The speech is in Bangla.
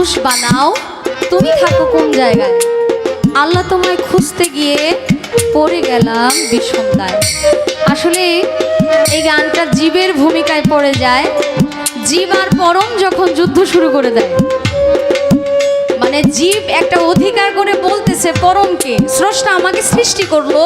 মানুষ বানাও, তুমি থাকো কোন জায়গায়? আল্লাহ তোমায় খুঁজতে গিয়ে পড়ে গেলাম বিষমদায়। আসলে এই গানটা জীবের ভূমিকায় পড়ে যায়। জীব আর পরম যখন যুদ্ধ শুরু করে দেয়, মানে জীব একটা অধিকার করে বলতেছে পরমকে, স্রষ্টা আমাকে সৃষ্টি করলো,